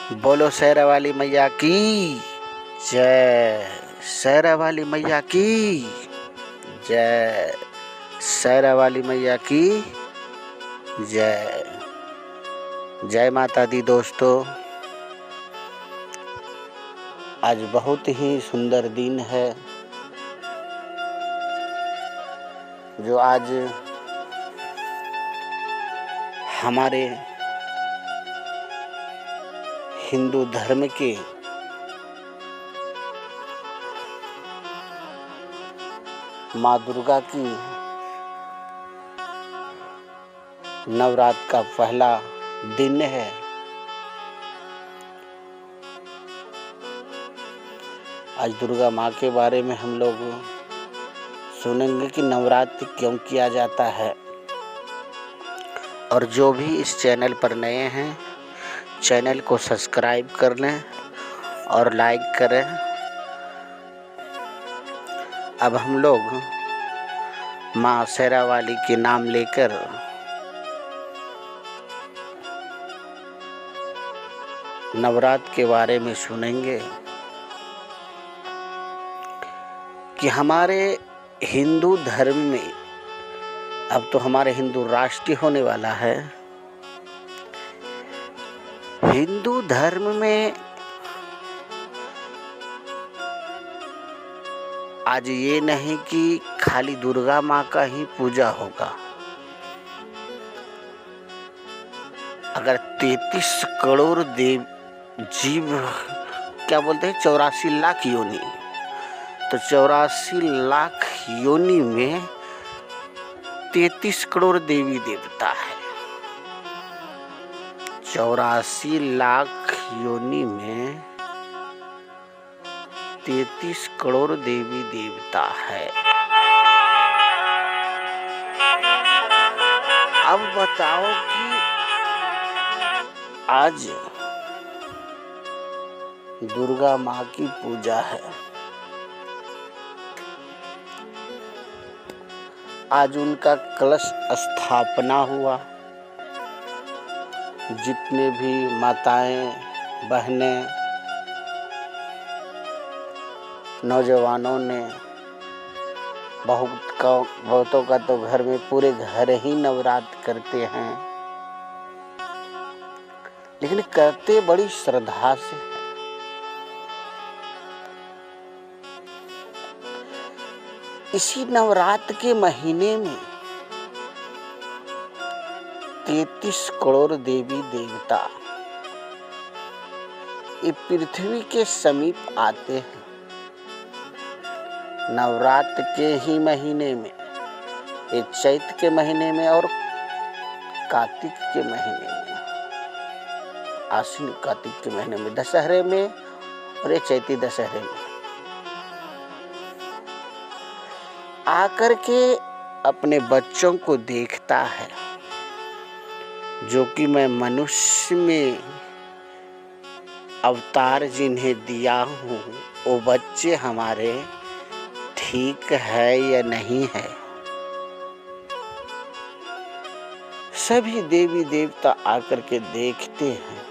बोलो शेरा वाली मैया की जय। शेरा वाली मैया की जय। शेरा वाली मैया की जय। जय माता दी दोस्तों। आज बहुत ही सुंदर दिन है जो आज हमारे हिंदू धर्म के माँ दुर्गा की नवरात्र का पहला दिन है। आज दुर्गा माँ के बारे में हम लोग सुनेंगे कि नवरात्र क्यों किया जाता है। और जो भी इस चैनल पर नए हैं, चैनल को सब्सक्राइब कर लें और लाइक करें। अब हम लोग माँ शेरा वाली के नाम लेकर नवरात्र के बारे में सुनेंगे कि हमारे हिंदू धर्म में अब तो हमारे हिंदू राष्ट्र होने वाला है। हिंदू धर्म में आज ये नहीं कि खाली दुर्गा माँ का ही पूजा होगा। अगर 33 करोड़ देव जीव क्या बोलते हैं 84 लाख योनि, तो 84 लाख योनि में 33 करोड़ देवी देवता है। 84 लाख योनि में 33 करोड़ देवी देवता है। अब बताओ कि आज दुर्गा माँ की पूजा है। आज उनका कलश स्थापना हुआ। जितने भी माताएं, बहनें, नौजवानों ने बहुतों का तो घर में पूरे घर ही नवरात्र करते हैं, लेकिन करते बड़ी श्रद्धा से हैं। इसी नवरात्र के महीने में 33 करोड़ देवी देवता ये पृथ्वी के समीप आते हैं। नवरात्र के ही महीने में, ये चैत्र के महीने में और कार्तिक के महीने में, आश्विन कार्तिक के महीने में, दशहरे में और ये चैती दशहरे में आकर के अपने बच्चों को देखता है। जो कि मैं मनुष्य में अवतार जिन्हें दिया हूँ, वो बच्चे हमारे ठीक है या नहीं है। सभी देवी देवता आकर के देखते हैं।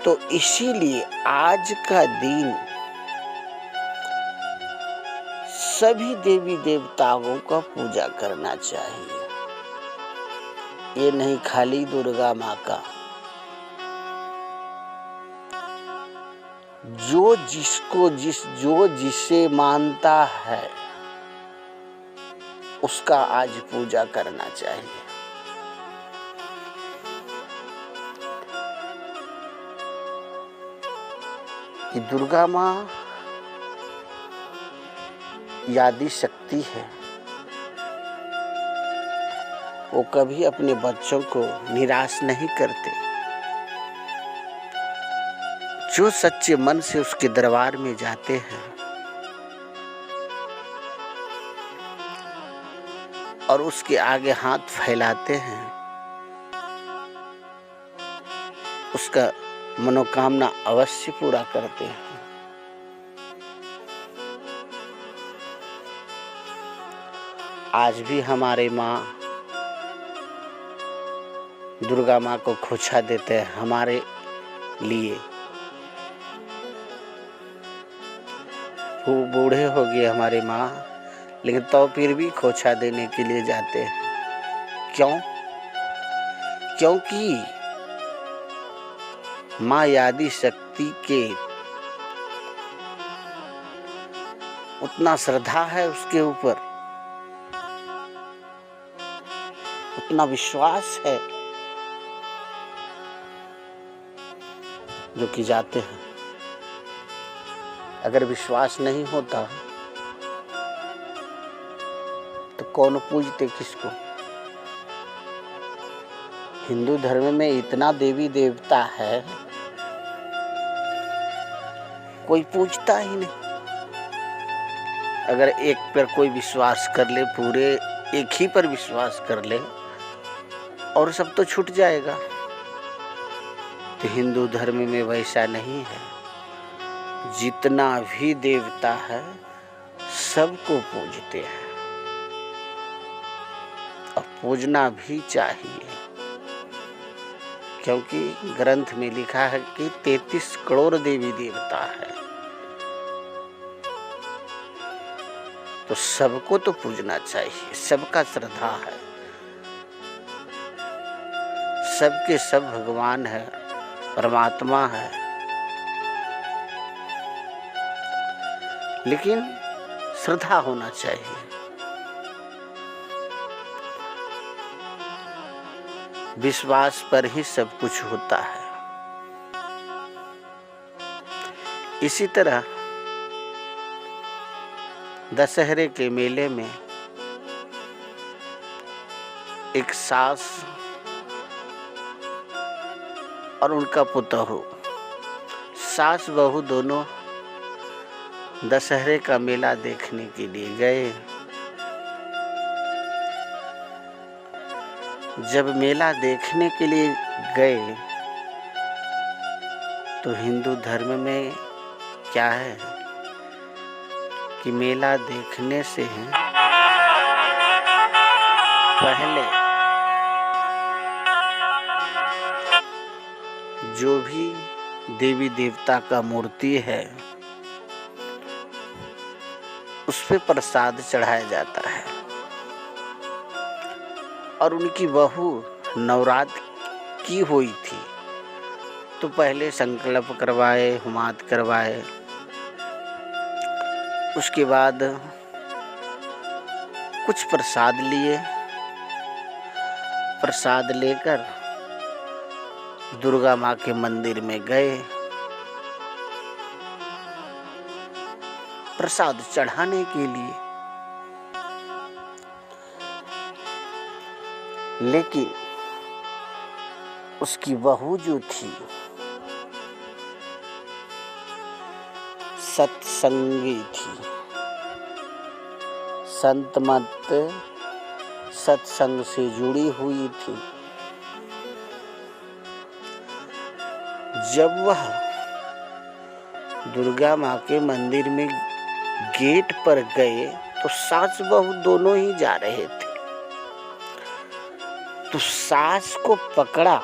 तो इसीलिए आज का दिन सभी देवी देवताओं का पूजा करना चाहिए। ये नहीं खाली दुर्गा माँ का। जो जिसे मानता है उसका आज पूजा करना चाहिए। कि दुर्गा माँ आदि शक्ति है। वो कभी अपने बच्चों को निराश नहीं करते। जो सच्चे मन से उसके दरबार में जाते हैं और उसके आगे हाथ फैलाते हैं, उसका मनोकामना अवश्य पूरा करते हैं। आज भी हमारे माँ दुर्गा माँ को खोछा देते हैं हमारे लिए। वो बूढ़े हो गए हमारे माँ, लेकिन तो फिर भी खोछा देने के लिए जाते हैं। क्यों? क्योंकि माँ आदि शक्ति के उतना श्रद्धा है उसके ऊपर, उतना विश्वास है जो कि जाते हैं। अगर विश्वास नहीं होता तो कौन पूजते किसको? हिंदू धर्म में इतना देवी देवता है, कोई पूजता ही नहीं। अगर एक पर कोई विश्वास कर ले, पूरे एक ही पर विश्वास कर ले, और सब तो छूट जाएगा। तो हिंदू धर्म में वैसा नहीं है। जितना भी देवता है सबको पूजते हैं, और पूजना भी चाहिए, क्योंकि ग्रंथ में लिखा है कि 33 करोड़ देवी देवता है। तो सबको तो पूजना चाहिए, सबका श्रद्धा है, सबके सब भगवान है, परमात्मा है। लेकिन श्रद्धा होना चाहिए। विश्वास पर ही सब कुछ होता है। इसी तरह दशहरे के मेले में एक सास और उनका पुतहू, सास बहू दोनों दशहरे का मेला देखने के लिए गए। जब मेला देखने के लिए गए तो हिंदू धर्म में क्या है कि मेला देखने से पहले जो भी देवी देवता का मूर्ति है उस पे प्रसाद चढ़ाया जाता है। और उनकी बहू नवरात्र की हुई थी तो पहले संकल्प करवाए, हुमात करवाए। उसके बाद कुछ प्रसाद लिए, प्रसाद लेकर दुर्गा माँ के मंदिर में गए प्रसाद चढ़ाने के लिए। लेकिन उसकी बहू जो थी सत्संगी थी, संत मत सत्संग से जुड़ी हुई थी। जब वह दुर्गा माँ के मंदिर में गेट पर गए तो सास बहू दोनों ही जा रहे थे। तो सास को पकड़ा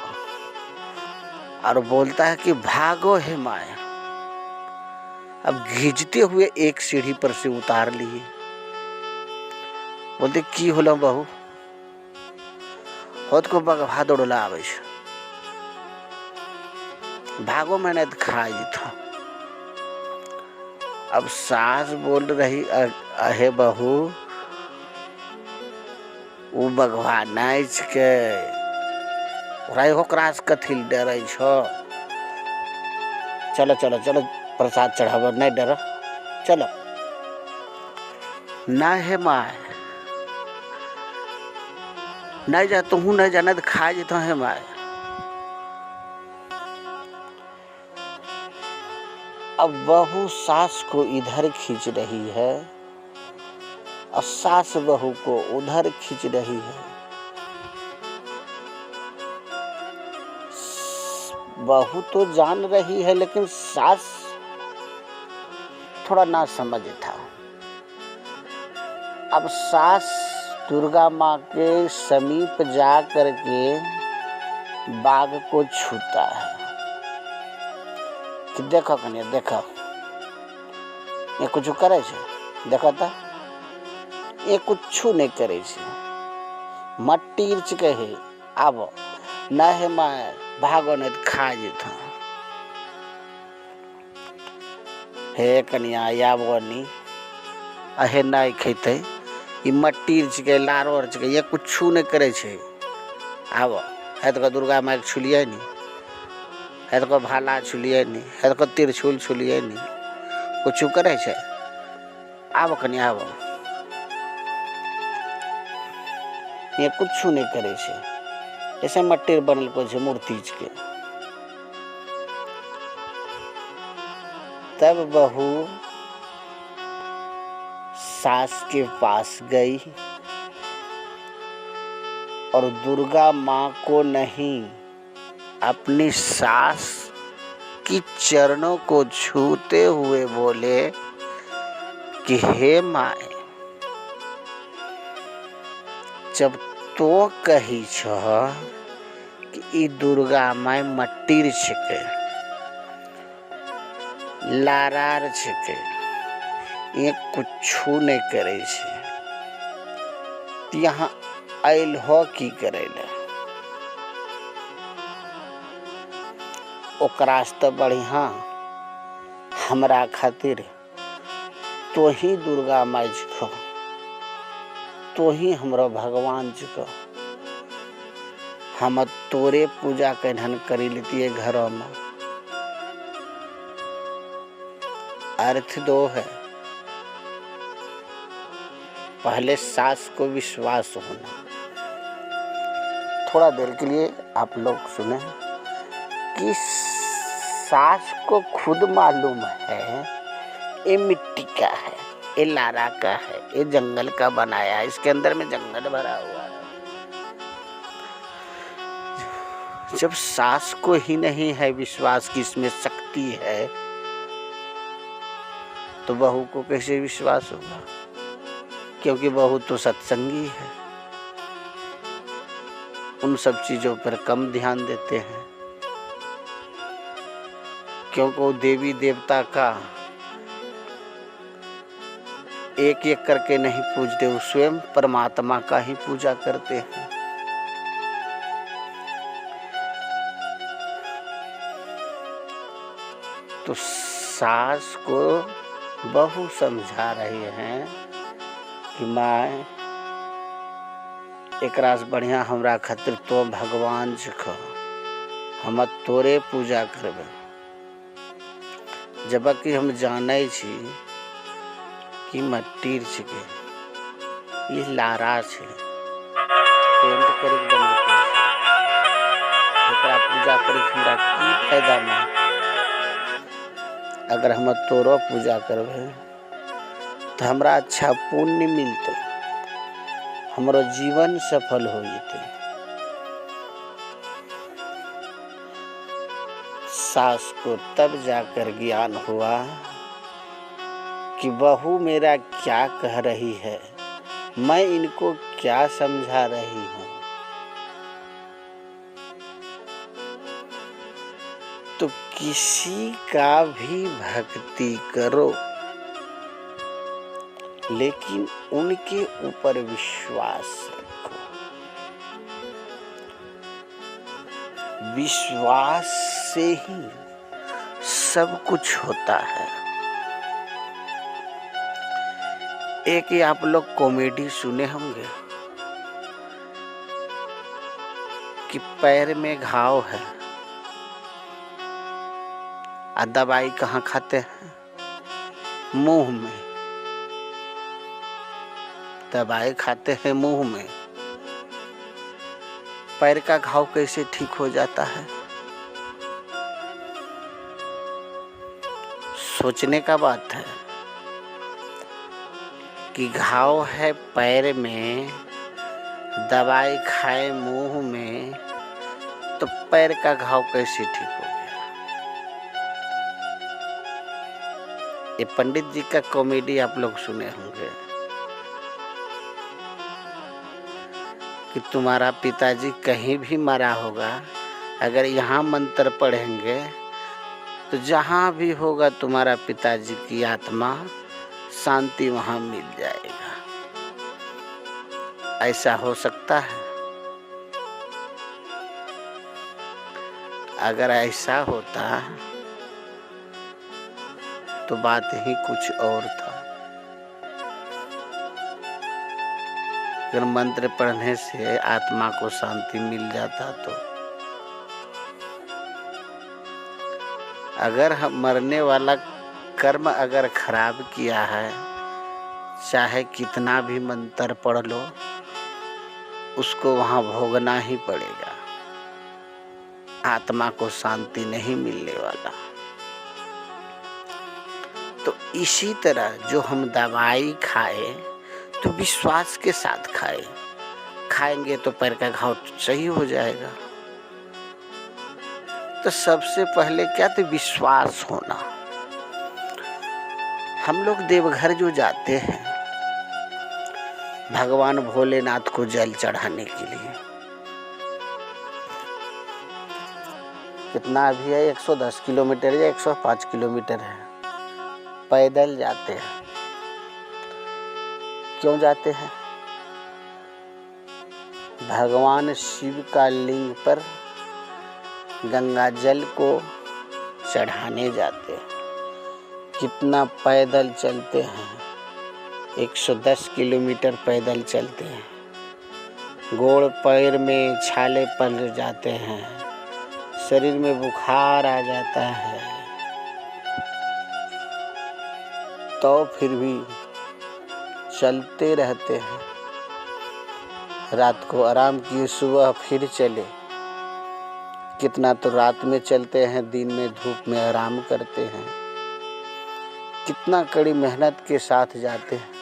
और बोलता है कि भागो हे माया। अब घिंचते हुए एक सीढ़ी पर से उतार लिए। बोलते की होलो बहू, खुद को बगवा दौड़ला आवे छ, भागो मैंने खाई था। अब सास बोल रही अहे बहू, वो बगवा नाच के होकरास कथिल डरे छो। चलो चलो चलो प्रसाद चढ़ाव, नहीं डर, चलो। ना है माँ, नहीं जा, तू नहीं जाना तो खा जेता है माँ। अब बहू सास को इधर खींच रही है और सास बहू को उधर खींच रही है। बहू तो जान रही है लेकिन सास थोड़ा ना समझ था। अब सास दुर्गा माँ के समीप जा करके बाघ को छूता है कि देखो कन्या देखो ये कुछ करे छे, देखो तो ये कुछ नहीं करे छे, मट्टी कहे आबो न है मैं भागो नहीं खा जेता हे कन्या आबो नहीं अहे नहीं खेते ये मट्टी के लारो के ये कुछ नहीं करे छे, आबो है तो दुर्गा माँ छुलिए नहीं, है तो भाला छुलिए नहीं, है तो तिरछुल छुलिए नहीं, कुछ करे छे, आबो कन्या आबो ये कुछ नहीं करे छे, ऐसे मट्टी बनल को छे मूर्ति के। तब बहू सास के पास गई और दुर्गा माँ को नहीं अपनी सास की चरणों को छूते हुए बोले कि हे माए जब तो कही छ कि ई दुर्गा माय मट्टीर छिके लारार छिके ये कुछू नहीं करे छे, यहाँ आयल हो की करेला ओकरास तो बढ़िया हमरा खातिर तो ही दुर्गा माई को तो ही हमरा भगवान जी को हम तोरे पूजा कैन करी लेती घरों में। अर्थ दो है, पहले सास को विश्वास होना। थोड़ा देर के लिए आप लोग सुने कि सास को खुद मालूम है ये मिट्टी का है, ये लारा का है, ये जंगल का बनाया है, इसके अंदर में जंगल भरा हुआ है। जब सास को ही नहीं है विश्वास कि इसमें शक्ति है तो बहू को कैसे विश्वास होगा, क्योंकि बहू तो सत्संगी है, उन सब चीजों पर कम ध्यान देते हैं, क्योंकि वो देवी देवता का एक एक करके नहीं पूजते, वो स्वयं परमात्मा का ही पूजा करते हैं। तो सास को बहू समझा रही हैं कि माँ एकरा से बढ़िया हमरा खातिर तो भगवान जी को हम तोरे पूजा करबे, जबकि हम जाने छी कि मट्टी छिके ये लारा छे, पेंट करे बनते एकरा पूजा करे हमरा की फायदा में। अगर हम तोरो पूजा करबे तो हमरा अच्छा पुण्य मिलते, हमरो जीवन सफल हो जते। सास को तब जाकर ज्ञान हुआ कि बहू मेरा क्या कह रही है, मैं इनको क्या समझा रही हूँ। तो किसी का भी भक्ति करो लेकिन उनके ऊपर विश्वास रखो। विश्वास से ही सब कुछ होता है। एक ही आप लोग कॉमेडी सुने होंगे कि पैर में घाव है और दवाई कहाँ खाते हैं, मुंह में। दवाई खाते हैं मुंह में, पैर का घाव कैसे ठीक हो जाता है? सोचने का बात है कि घाव है पैर में, दवाई खाए मुंह में, तो पैर का घाव कैसे ठीक हो गया? ये पंडित जी का कॉमेडी आप लोग सुने होंगे कि तुम्हारा पिताजी कहीं भी मरा होगा अगर यहाँ मंत्र पढ़ेंगे तो जहाँ भी होगा तुम्हारा पिताजी की आत्मा, शांति वहाँ मिल जाएगा। ऐसा हो सकता है? अगर ऐसा होता तो बात ही कुछ और था। अगर मंत्र पढ़ने से आत्मा को शांति मिल जाता तो अगर हम मरने वाला कर्म अगर खराब किया है, चाहे कितना भी मंत्र पढ़ लो, उसको वहाँ भोगना ही पड़ेगा। आत्मा को शांति नहीं मिलने वाला। तो इसी तरह जो हम दवाई खाए तो विश्वास के साथ खाएंगे तो पैर का घाव सही हो जाएगा। तो सबसे पहले क्या तो विश्वास होना। हम लोग देवघर जो जाते हैं भगवान भोलेनाथ को जल चढ़ाने के लिए, कितना भी है 110 किलोमीटर या 105 किलोमीटर है, पैदल जाते हैं। क्यों जाते हैं? भगवान शिव का लिंग पर गंगा जल को चढ़ाने जाते हैं। कितना पैदल चलते हैं? 110 किलोमीटर पैदल चलते हैं। गोड़ पैर में छाले पड़ जाते हैं, शरीर में बुखार आ जाता है, तो फिर भी चलते रहते हैं। रात को आराम किए, सुबह फिर चले। कितना तो रात में चलते हैं, दिन में धूप में आराम करते हैं। कितना कड़ी मेहनत के साथ जाते हैं।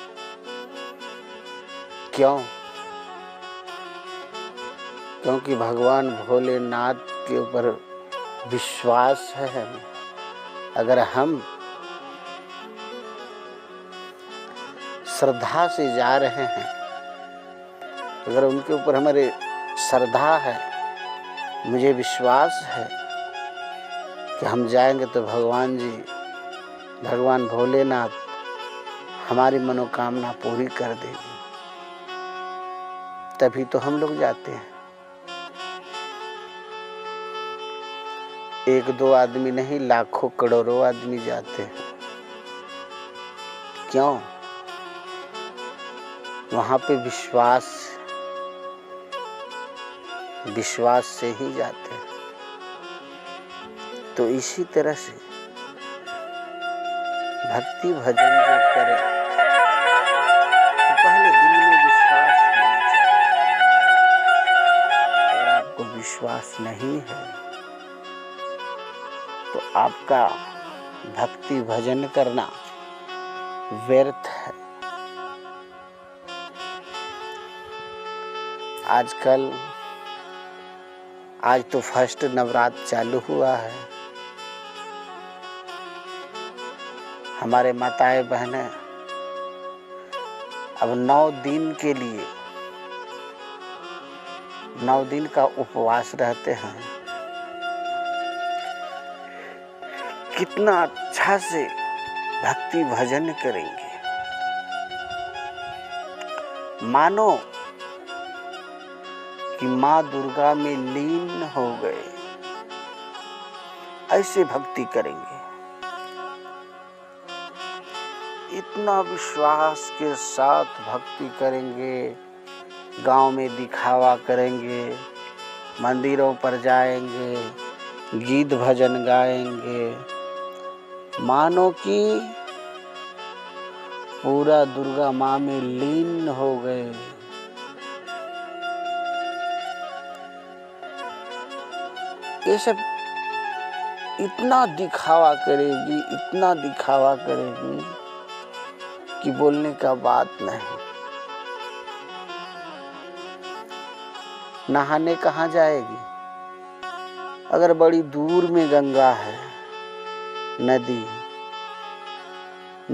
क्यों? क्योंकि भगवान भोलेनाथ के ऊपर विश्वास है हमें। अगर हम श्रद्धा से जा रहे हैं, अगर उनके ऊपर हमारे श्रद्धा है, मुझे विश्वास है कि हम जाएंगे तो भगवान जी, भगवान भोलेनाथ हमारी मनोकामना पूरी कर देगी, तभी तो हम लोग जाते हैं। एक दो आदमी नहीं, लाखों करोड़ों आदमी जाते हैं। क्यों? वहाँ पे विश्वास से ही जाते हैं। तो इसी तरह से भक्ति भजन जो करें तो पहले दिल में विश्वास होना चाहिए। अगर आपको विश्वास नहीं है तो आपका भक्ति भजन करना व्यर्थ है। आज तो फर्स्ट नवरात्र चालू हुआ है। हमारे माताएं बहनें अब 9 दिन के लिए 9 दिन का उपवास रहते हैं। कितना अच्छा से भक्ति भजन करेंगे। मानो कि माँ दुर्गा में लीन हो गए, ऐसे भक्ति करेंगे। इतना विश्वास के साथ भक्ति करेंगे। गांव में दिखावा करेंगे, मंदिरों पर जाएंगे, गीत भजन गाएंगे, मानो कि पूरा दुर्गा माँ में लीन हो गए। ये सब इतना दिखावा करेगी, इतना दिखावा करेगी कि बोलने का बात नहीं। नहाने कहाँ जाएगी? अगर बड़ी दूर में गंगा है, नदी,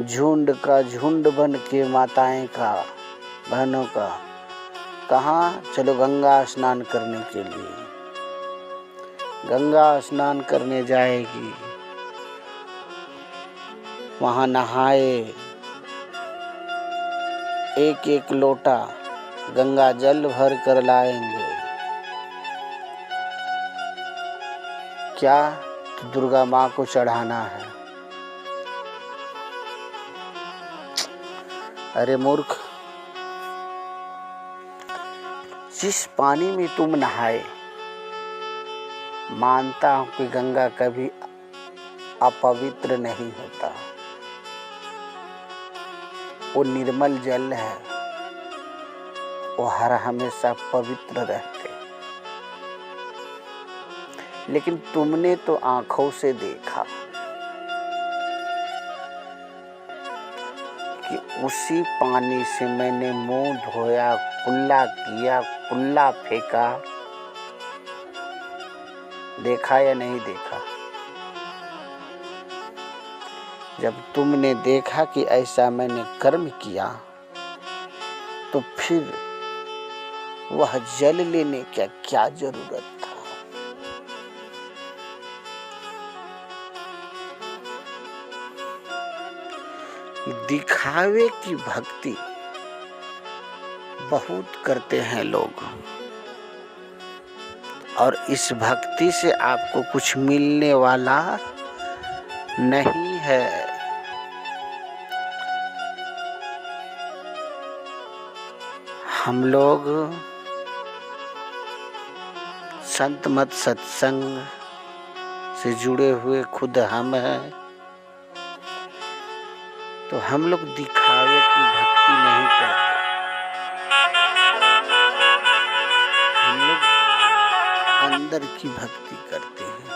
झुंड का झुंड बन के माताएं का, बहनों का, कहाँ चलो गंगा स्नान करने के लिए। गंगा स्नान करने जाएगी, वहां नहाए, एक एक लोटा गंगा जल भर कर लाएंगे। क्या? तो दुर्गा माँ को चढ़ाना है। अरे मूर्ख, जिस पानी में तुम नहाए, मानता हूं कि गंगा कभी अपवित्र नहीं होता, वो निर्मल जल है, वो हर हमेशा पवित्र रहते। लेकिन तुमने तो आंखों से देखा कि उसी पानी से मैंने मुंह धोया, कुल्ला किया, कुल्ला फेंका। देखा या नहीं देखा? जब तुमने देखा कि ऐसा मैंने कर्म किया, तो फिर वह जल लेने का क्या जरूरत था? दिखावे की भक्ति बहुत करते हैं लोग, और इस भक्ति से आपको कुछ मिलने वाला नहीं है। हम लोग संत मत सत्संग से जुड़े हुए खुद हम हैं, तो हम लोग दिखावे की भक्ति नहीं करते। हम लोग अंदर की भक्ति करते हैं,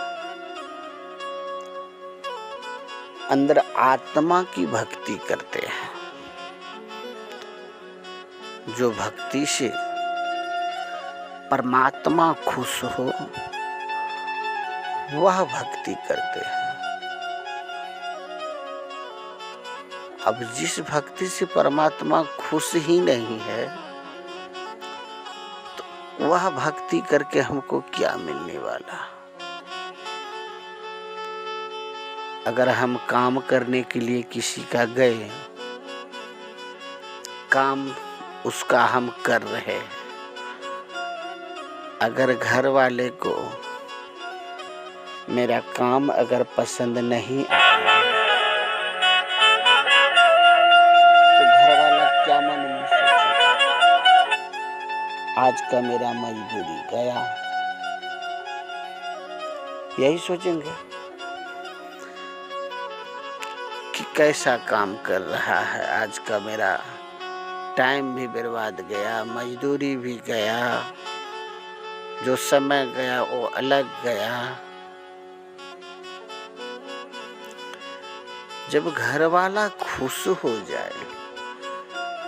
अंदर आत्मा की भक्ति करते हैं। जो भक्ति से परमात्मा खुश हो, वह भक्ति करते हैं। अब जिस भक्ति से परमात्मा खुश ही नहीं है, तो वह भक्ति करके हमको क्या मिलने वाला? अगर हम काम करने के लिए किसी का गए, काम उसका हम कर रहे हैं, अगर घर वाले को मेरा काम अगर पसंद नहीं आया, तो घर वाला क्या मन में सोचेगा? आज का मेरा मजदूरी गया, यही सोचेंगे कि कैसा काम कर रहा है, आज का मेरा टाइम भी बर्बाद गया, मजदूरी भी गया, जो समय गया वो अलग गया। जब घर वाला खुश हो जाए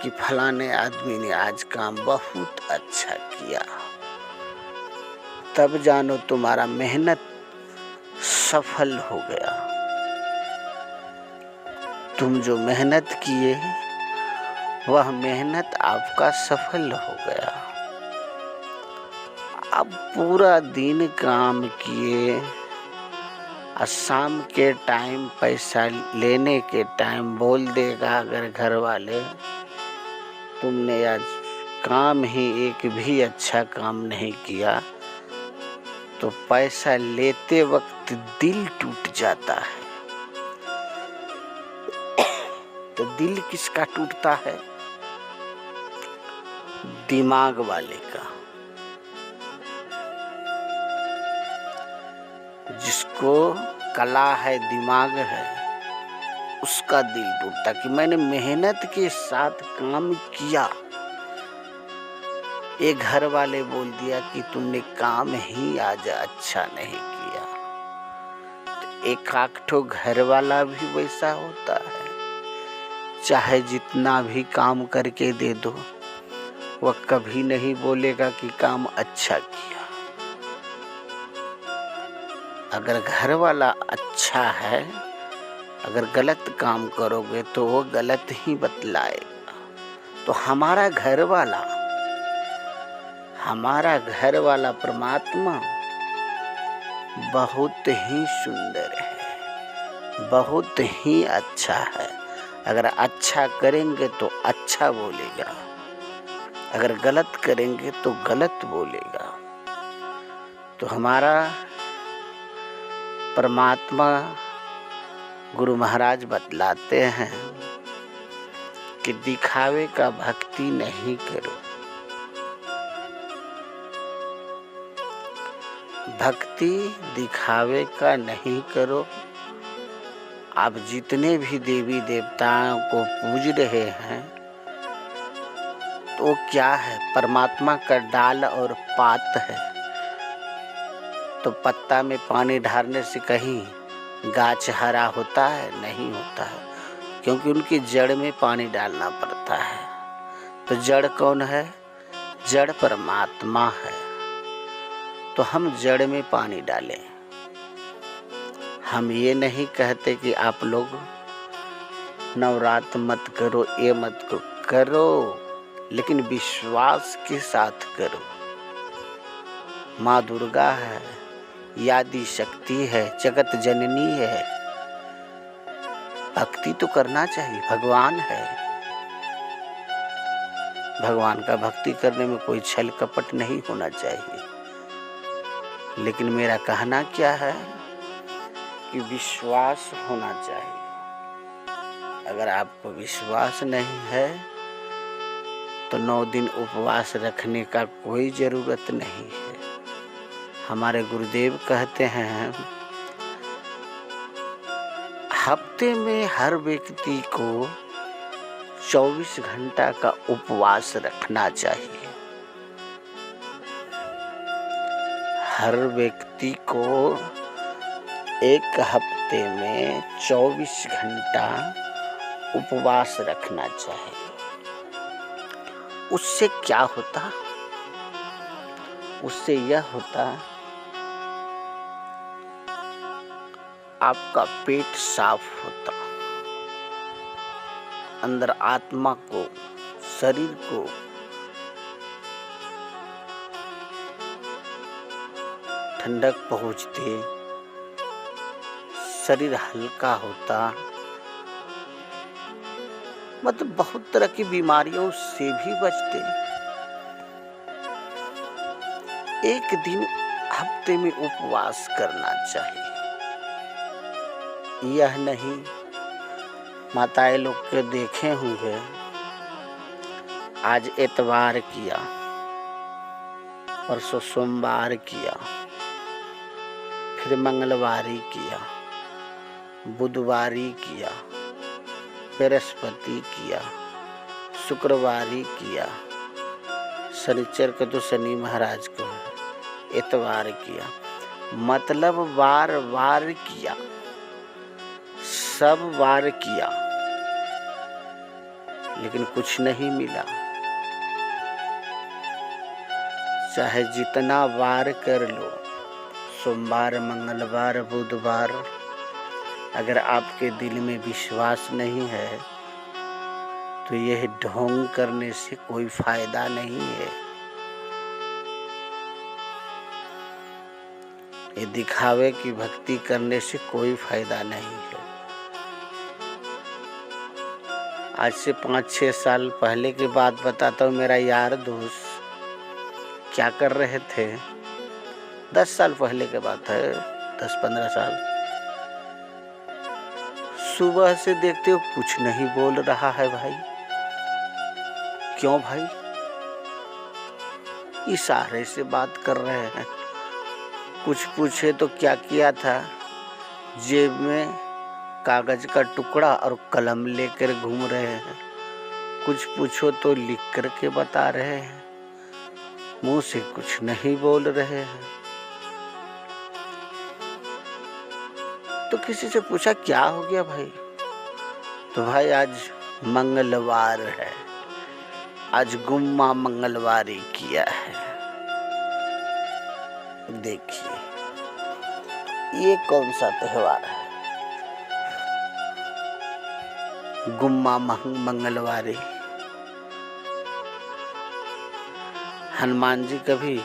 कि फलाने आदमी ने आज काम बहुत अच्छा किया, तब जानो तुम्हारा मेहनत सफल हो गया। तुम जो मेहनत किए, वह मेहनत आपका सफल हो गया। अब पूरा दिन काम किए, और शाम के टाइम पैसा लेने के टाइम बोल देगा अगर घर वाले, तुमने आज काम ही एक भी अच्छा काम नहीं किया, तो पैसा लेते वक्त दिल टूट जाता है। तो दिल किसका टूटता है? दिमाग वाले का। जिसको कला है, दिमाग है, उसका दिल टूटता कि मैंने मेहनत के साथ काम किया, एक घर वाले बोल दिया कि तुमने काम ही आज अच्छा नहीं किया। तो एक आखठो घर वाला भी वैसा होता है, चाहे जितना भी काम करके दे दो, वह कभी नहीं बोलेगा कि काम अच्छा किया। अगर घर वाला अच्छा है, अगर गलत काम करोगे तो वो गलत ही बतलाएगा। तो हमारा घर वाला परमात्मा बहुत ही सुंदर है, बहुत ही अच्छा है। अगर अच्छा करेंगे तो अच्छा बोलेगा, अगर गलत करेंगे तो गलत बोलेगा। तो हमारा परमात्मा गुरु महाराज बतलाते हैं कि दिखावे का भक्ति नहीं करो। भक्ति दिखावे का नहीं करो। आप जितने भी देवी देवताओं को पूज रहे हैं तो क्या है, परमात्मा का डाल और पात है। तो पत्ता में पानी डालने से कहीं गाछ हरा होता है? नहीं होता है, क्योंकि उनकी जड़ में पानी डालना पड़ता है। तो जड़ कौन है? जड़ परमात्मा है। तो हम जड़ में पानी डालें। हम ये नहीं कहते कि आप लोग नवरात्र मत करो, ये मत करो, लेकिन विश्वास के साथ करो। माँ दुर्गा है, आदि शक्ति है, जगत जननी है। भक्ति तो करना चाहिए, भगवान है। भगवान का भक्ति करने में कोई छल कपट नहीं होना चाहिए। लेकिन मेरा कहना क्या है कि विश्वास होना चाहिए। अगर आपको विश्वास नहीं है तो 9 दिन उपवास रखने का कोई जरूरत नहीं है। हमारे गुरुदेव कहते हैं, हफ्ते में हर व्यक्ति को 24 घंटा का उपवास रखना चाहिए। हर व्यक्ति को एक हफ्ते में 24 घंटा उपवास रखना चाहिए। उससे क्या होता? उससे यह होता, आपका पेट साफ होता, अंदर आत्मा को, शरीर को ठंडक पहुंचती, शरीर हल्का होता, मतलब बहुत तरह की बीमारियों से भी बचते। एक दिन हफ्ते में उपवास करना चाहिए। यह नहीं, माताएं लोग के देखे होंगे, आज इतवार किया, परसों सोमवार किया, फिर मंगलवारी किया, बुधवारी किया, बृहस्पति किया, शुक्रवारी किया, शनिचर को तो शनि महाराज को, इतवार किया, मतलब वार वार किया, सब वार किया, लेकिन कुछ नहीं मिला। चाहे जितना वार कर लो, सोमवार, मंगलवार, बुधवार, अगर आपके दिल में विश्वास नहीं है तो यह ढोंग करने से कोई फायदा नहीं है। ये दिखावे की भक्ति करने से कोई फायदा नहीं है। आज से 5-6 साल पहले की बात बताता हूँ। मेरा यार दोस्त क्या कर रहे थे, 10 साल पहले की बात है, 10-15 साल। सुबह से देखते हो कुछ नहीं बोल रहा है भाई। क्यों भाई? इशारे से बात कर रहे हैं। कुछ पूछे तो क्या किया था, जेब में कागज का टुकड़ा और कलम लेकर घूम रहे हैं। कुछ पूछो तो लिख कर के बता रहे हैं, मुंह से कुछ नहीं बोल रहे हैं। तो किसी से पूछा क्या हो गया भाई? तो भाई आज मंगलवार है, आज गुम्मा मंगलवारी किया है। देखिए ये कौन सा त्योहार है, गुम्मा मंगलवारी। हनुमान जी कभी